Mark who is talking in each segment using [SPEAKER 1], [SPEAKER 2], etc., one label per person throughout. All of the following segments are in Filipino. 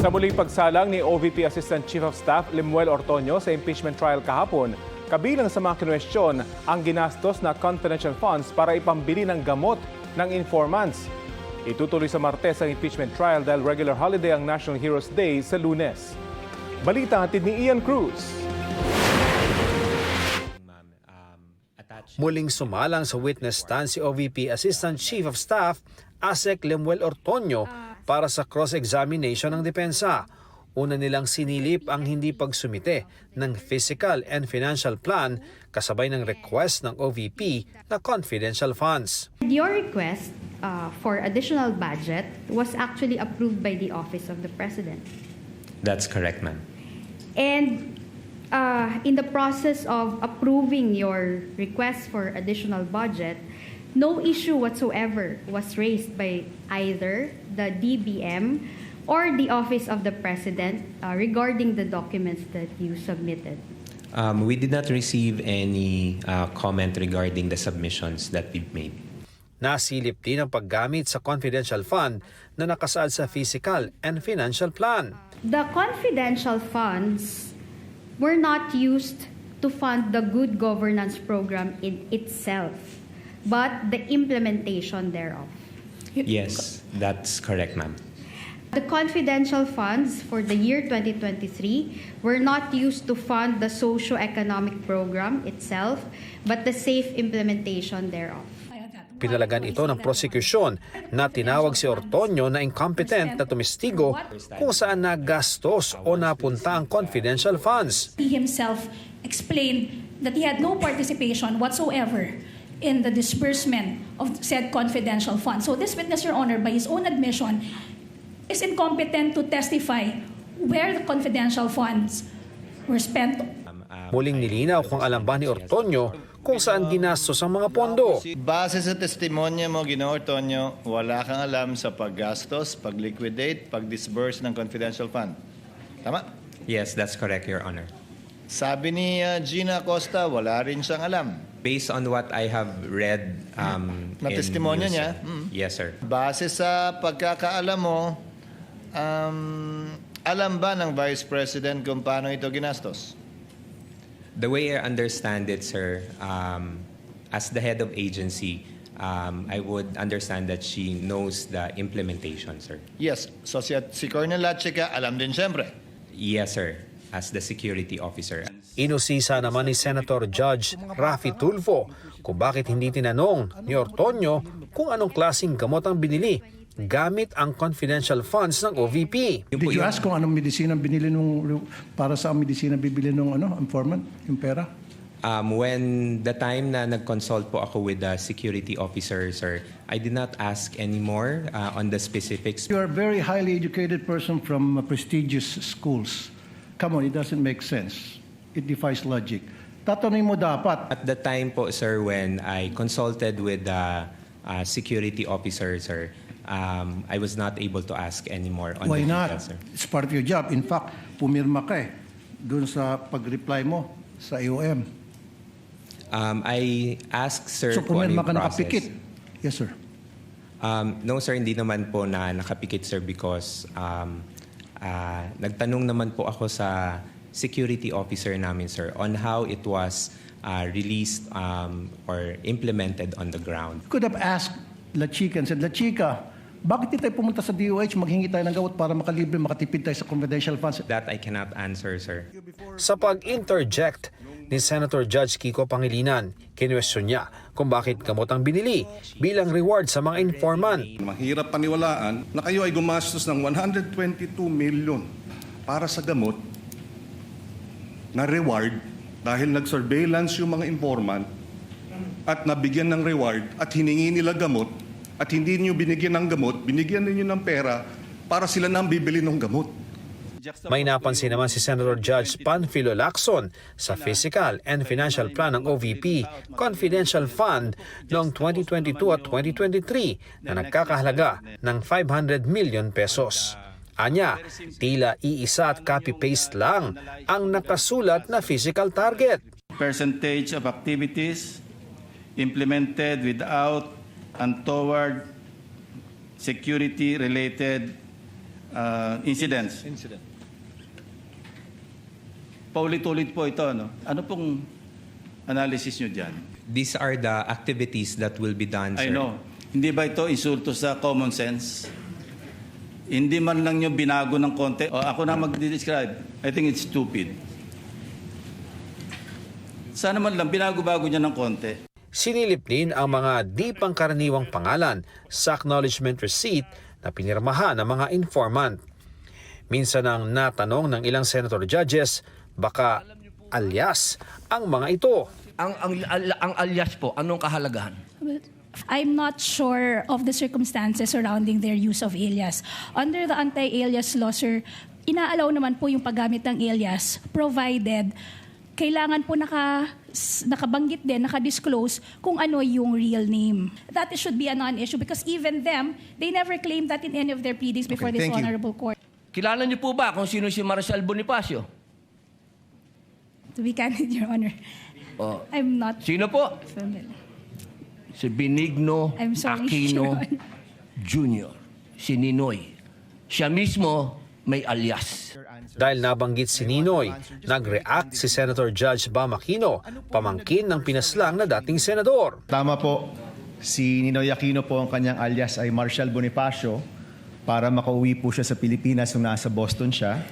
[SPEAKER 1] Sa muling pagsalang ni OVP Assistant Chief of Staff Lemuel Ortoño sa impeachment trial kahapon, kabilang sa mga kinwestiyon ang ginastos na confidential funds para ipambili ng gamot ng informants. Itutuloy sa Martes ang impeachment trial dahil regular holiday ang National Heroes Day sa Lunes. Balita hatid ni Ian Cruz.
[SPEAKER 2] Muling sumalang sa witness stand si OVP Assistant Chief of Staff ASEC Lemuel Ortoño para sa cross-examination ng depensa. Una nilang sinilip ang hindi pagsumite ng physical and financial plan kasabay ng request ng OVP na confidential funds.
[SPEAKER 3] Your request for additional budget was actually approved by the Office of the President.
[SPEAKER 4] That's correct, ma'am.
[SPEAKER 3] And in the process of approving your request for additional budget, no issue whatsoever was raised by either the DBM or the Office of the President regarding the documents that you submitted.
[SPEAKER 4] We did not receive any comment regarding the submissions that we've made.
[SPEAKER 2] Nasilip din ang paggamit sa confidential fund na nakasaad sa physical and financial plan.
[SPEAKER 3] The confidential funds were not used to fund the good governance program in itself, but the implementation thereof.
[SPEAKER 4] Yes, that's correct, ma'am.
[SPEAKER 3] The confidential funds for the year 2023 were not used to fund the socio-economic program itself, but the safe implementation thereof.
[SPEAKER 2] Pinalagan ito ng prosecution na tinawag si Ortoño na incompetent na tumistigo kung saan nagastos o napunta ang confidential funds.
[SPEAKER 5] He himself explained that he had no participation whatsoever in the disbursement of said confidential funds. So this witness, Your Honor, by his own admission, is incompetent to testify where the confidential funds were spent.
[SPEAKER 2] Muling nilinaw kung alam ba ni Ortoño kung saan ginastos ang mga pondo.
[SPEAKER 6] Base sa testimonya mo, Ginoong Ortoño, wala kang alam sa paggastos, pag-liquidate, pag-disburse ng confidential fund. Tama?
[SPEAKER 4] Yes, that's correct, Your Honor.
[SPEAKER 6] Sabi ni Gina Acosta, wala rin siyang alam.
[SPEAKER 4] Based on what I have read
[SPEAKER 6] Na testimonya
[SPEAKER 4] news,
[SPEAKER 6] niya?
[SPEAKER 4] Yes, sir.
[SPEAKER 6] Base sa pagkakaalam mo, alam ba ng Vice President kung paano ito ginastos?
[SPEAKER 4] The way I understand it, sir, as the head of agency, I would understand that she knows the implementation, sir.
[SPEAKER 6] Yes. So si Colonel Lachica, alam din siyempre.
[SPEAKER 4] Yes, sir, as the security officer.
[SPEAKER 2] Inusisa naman ni Senator Judge Raffy Tulfo kung bakit hindi tinanong ni Ortoño kung anong klaseng gamot ang binili gamit ang confidential funds ng OVP.
[SPEAKER 7] Did you ask kung anong medisina binili para sa medisina bibili nung informant, yung pera?
[SPEAKER 4] When the time na nag-consult po ako with the security officer, sir, I did not ask anymore on the specifics.
[SPEAKER 7] You are a very highly educated person from prestigious schools. Come on, it doesn't make sense. It defies logic. Tatanungin mo dapat.
[SPEAKER 4] At the time po, sir, when I consulted with the security officer, sir, I was not able to ask anymore on
[SPEAKER 7] Why
[SPEAKER 4] the
[SPEAKER 7] not?
[SPEAKER 4] details, sir.
[SPEAKER 7] It's part of your job. In fact, pumirma ka doon sa pag-reply mo sa IOM.
[SPEAKER 4] I asked, sir,
[SPEAKER 7] So
[SPEAKER 4] kung ano
[SPEAKER 7] pumirma
[SPEAKER 4] yung
[SPEAKER 7] ka
[SPEAKER 4] process.
[SPEAKER 7] nakapikit. Yes, sir.
[SPEAKER 4] No, sir, hindi naman po na nakapikit, sir, because nagtanong naman po ako sa security officer namin, sir, on how it was released or implemented on the ground.
[SPEAKER 7] Could have asked La Chica and said, La Chica, bakit di tayo pumunta sa DOH, maghingi tayo ng gawat para makalibre, makatipid tayo sa confidential funds?
[SPEAKER 4] That I cannot answer, sir.
[SPEAKER 2] Sa pag-interject ni Senator Judge Kiko Pangilinan, kinwestiyon niya kung bakit gamot ang binili bilang reward sa mga informant.
[SPEAKER 8] Mahirap paniwalaan na kayo ay gumastos ng 122 million para sa gamot na reward dahil nag-surveillance yung mga informant at nabigyan ng reward at hiningi nila gamot at hindi niyo binigyan ng gamot, binigyan niyo ng pera para sila nang bibili ng gamot.
[SPEAKER 2] May napansin naman si Senator Judge Panfilo Lacson sa physical and financial plan ng OVP Confidential Fund noong 2022 at 2023 na nagkakahalaga ng 500 million pesos. Anya, tila iisa at copy-paste lang ang nakasulat na physical target.
[SPEAKER 9] Percentage of activities implemented without untoward security-related incidents. Paulit-ulit po ito. Ano pong analysis nyo dyan?
[SPEAKER 4] These are the activities that will be done, sir.
[SPEAKER 9] I know. Hindi ba ito insulto sa common sense? Hindi man lang nyo binago ng konti. O, ako na mag-describe. I think it's stupid. Sana man lang binago-bago niya ng konti.
[SPEAKER 2] Sinilip din ang mga di pangkaraniwang pangalan sa acknowledgement receipt na pinirmahan ng mga informant. Minsan ang natanong ng ilang senator judges, baka alias ang mga ito.
[SPEAKER 10] Ang alias po, anong kahalagahan?
[SPEAKER 5] I'm not sure of the circumstances surrounding their use of alias. Under the anti-alias law, sir, inaalaw naman po yung paggamit ng alias provided kailangan po nakabanggit din, nakadisclose kung ano yung real name. That should be a non-issue because even them, they never claimed that in any of their pleadings before this honorable court.
[SPEAKER 10] Kilala niyo po ba kung sino si Maricel Bonifacio?
[SPEAKER 5] To be candid, Your Honor,
[SPEAKER 10] Oh.
[SPEAKER 5] I'm not
[SPEAKER 10] Sino po?
[SPEAKER 5] familiar.
[SPEAKER 10] Si Benigno
[SPEAKER 5] I'm sorry,
[SPEAKER 10] Aquino
[SPEAKER 5] Your Honor.
[SPEAKER 10] Jr., si Ninoy. Siya mismo may alias.
[SPEAKER 2] Dahil nabanggit si Ninoy, nag-react si Senator Judge Bam Aquino, pamangkin ng pinaslang na dating senador.
[SPEAKER 11] Tama po, si Ninoy Aquino po ang kanyang alias ay Marcial Bonifacio para makauwi po siya sa Pilipinas nung nasa Boston siya.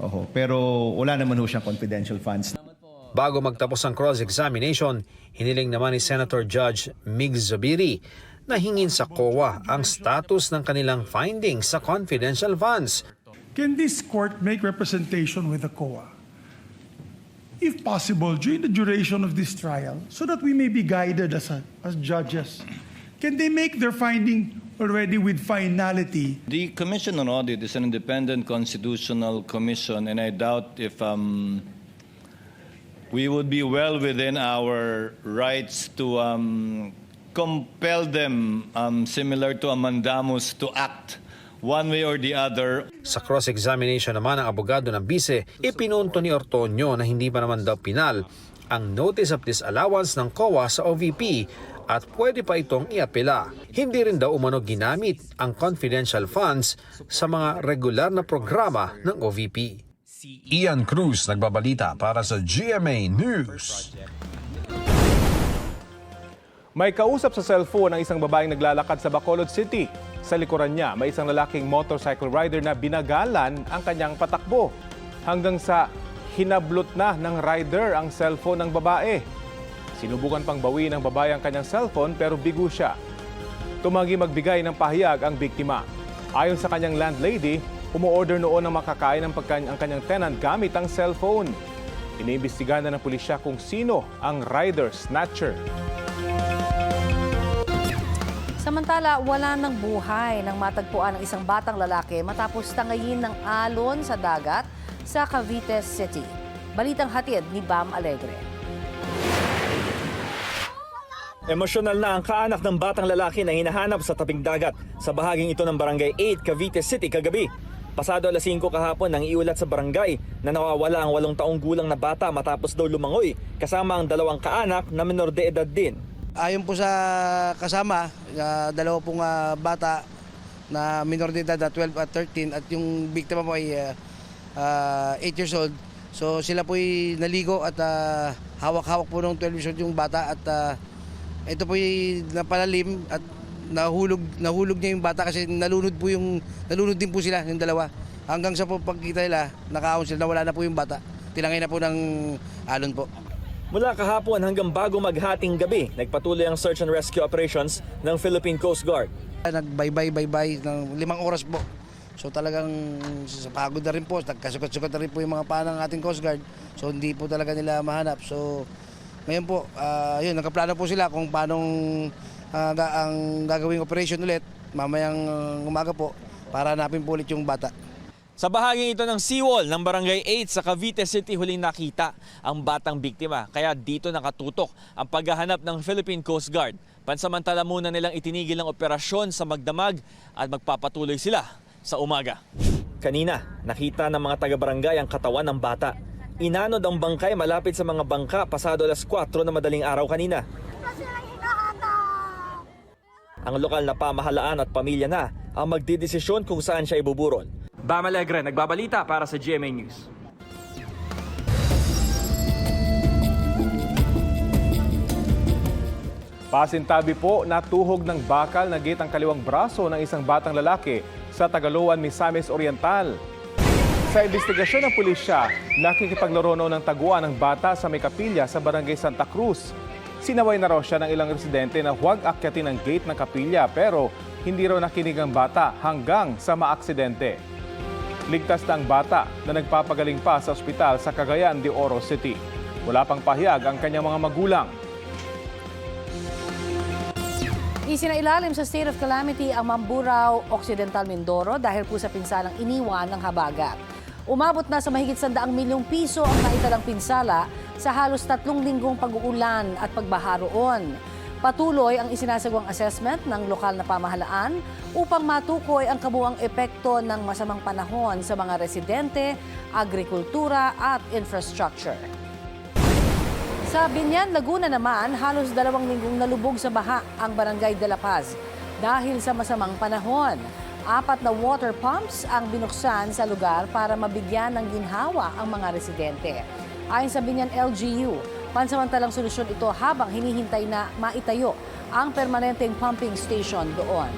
[SPEAKER 11] Oho, pero wala naman ho siyang confidential funds.
[SPEAKER 2] Bago magtapos ang cross-examination, hiniling naman ni Senator Judge Mig Zubiri na hingin sa COA ang status ng kanilang findings sa confidential funds.
[SPEAKER 12] Can this court make representation with the COA, if possible, during the duration of this trial, so that we may be guided as judges? Can they make their finding already with finality?
[SPEAKER 6] The Commission on Audit is an independent constitutional commission, and I doubt if we would be well within our rights to compel them, similar to a mandamus, to act one way or the other.
[SPEAKER 2] Sa cross-examination naman ng abogado ng bise, ipinunto ni Ortonio na hindi pa naman daw pinal ang notice of disallowance ng COA sa OVP at pwede pa itong iapela. Hindi rin daw umano ginamit ang confidential funds sa mga regular na programa ng OVP.
[SPEAKER 13] Ian Cruz nagbabalita para sa GMA News.
[SPEAKER 1] May kausap sa cellphone ang isang babaeng naglalakad sa Bacolod City. Sa likuran niya, may isang lalaking motorcycle rider na binagalan ang kanyang patakbo. Hanggang sa hinablot na ng rider ang cellphone ng babae. Sinubukan pang bawiin ng babae ang kanyang cellphone pero bigo siya. Tumanggi magbigay ng pahayag ang biktima. Ayon sa kanyang landlady, umu-order noon ng makakain ang kanyang tenant gamit ang cellphone. Iniimbestigahan na ng pulisya kung sino ang rider snatcher.
[SPEAKER 14] Samantala, wala ng buhay nang matagpuan ng isang batang lalaki matapos tangayin ng alon sa dagat sa Cavite City. Balitang hatid ni Bam Alegre.
[SPEAKER 15] Emosyonal na ang kaanak ng batang lalaki na hinahanap sa tabing dagat sa bahaging ito ng Barangay 8, Cavite City kagabi. Pasado alas 5 kahapon nang iulat sa barangay na nawawala ang 8 taong gulang na bata matapos daw lumangoy kasama ang 2 kaanak na menor de edad din.
[SPEAKER 16] Ayon po sa kasama, dalawa pong bata na minor de edad, 12 at 13, at yung biktima po ay 8 years old. So sila po ay naligo at hawak-hawak po ng 12 years old yung bata at ito po ay napalalim at nahulog niya yung bata kasi nalunod din po sila yung dalawa. Hanggang sa po pagkita nila, nakaahon sila, nawala na po yung bata. Tinangay na po ng alon po.
[SPEAKER 15] Mula kahapon hanggang bago maghating gabi, nagpatuloy ang search and rescue operations ng Philippine Coast Guard.
[SPEAKER 16] Nagbaybay ng 5 oras po. So talagang pagod na rin po, nagkasukat-sukat na rin po yung mga paa ng ating Coast Guard. So hindi po talaga nila mahanap. So ngayon po, yun, nagkaplano po sila kung paano ang gagawing operation ulit mamayang umaga po para hanapin po ulit yung bata.
[SPEAKER 15] Sa bahaging ito ng seawall ng Barangay 8 sa Cavite City huling nakita ang batang biktima. Kaya dito nakatutok ang paghahanap ng Philippine Coast Guard. Pansamantala muna nilang itinigil ang operasyon sa magdamag at magpapatuloy sila sa umaga. Kanina, nakita ng mga taga-barangay ang katawan ng bata. Inanod ang bangkay malapit sa mga bangka pasado alas 4 na madaling araw kanina. Ang lokal na pamahalaan at pamilya na ang magdidesisyon kung saan siya ibuburon. Bam Alegre, nagbabalita para sa GMA News.
[SPEAKER 1] Pasintabi po, natuhog ng bakal na gate ang kaliwang braso ng isang batang lalaki sa Tagaloan, Misamis Oriental. Sa investigasyon ng pulisya, nakikipaglaro noon ng taguan ng bata sa may kapilya sa Barangay Santa Cruz. Sinaway na raw siya ng ilang residente na huwag akyatin ang gate ng kapilya pero hindi raw nakinig ang bata hanggang sa maaksidente. Ligtas na ang bata na nagpapagaling pa sa ospital sa Cagayan de Oro City. Wala pang pahayag ang kanyang mga magulang.
[SPEAKER 14] Isinailalim sa state of calamity ang Mamburao, Occidental Mindoro dahil po sa pinsalang iniwan ng habagat. Umabot na sa mahigit 100 milyong piso ang naitalang pinsala sa halos 3 linggong pag-uulan at pagbaha roon. Patuloy ang isinasagawang assessment ng lokal na pamahalaan upang matukoy ang kabuuang epekto ng masamang panahon sa mga residente, agrikultura at infrastructure. Sa Binyan, Laguna naman, halos 2 linggong nalubog sa baha ang Barangay de la Paz dahil sa masamang panahon. 4 na water pumps ang binuksan sa lugar para mabigyan ng ginhawa ang mga residente. Ayon sa Binyan LGU, pansamantalang solusyon ito habang hinihintay na maitayo ang permanenteng pumping station doon.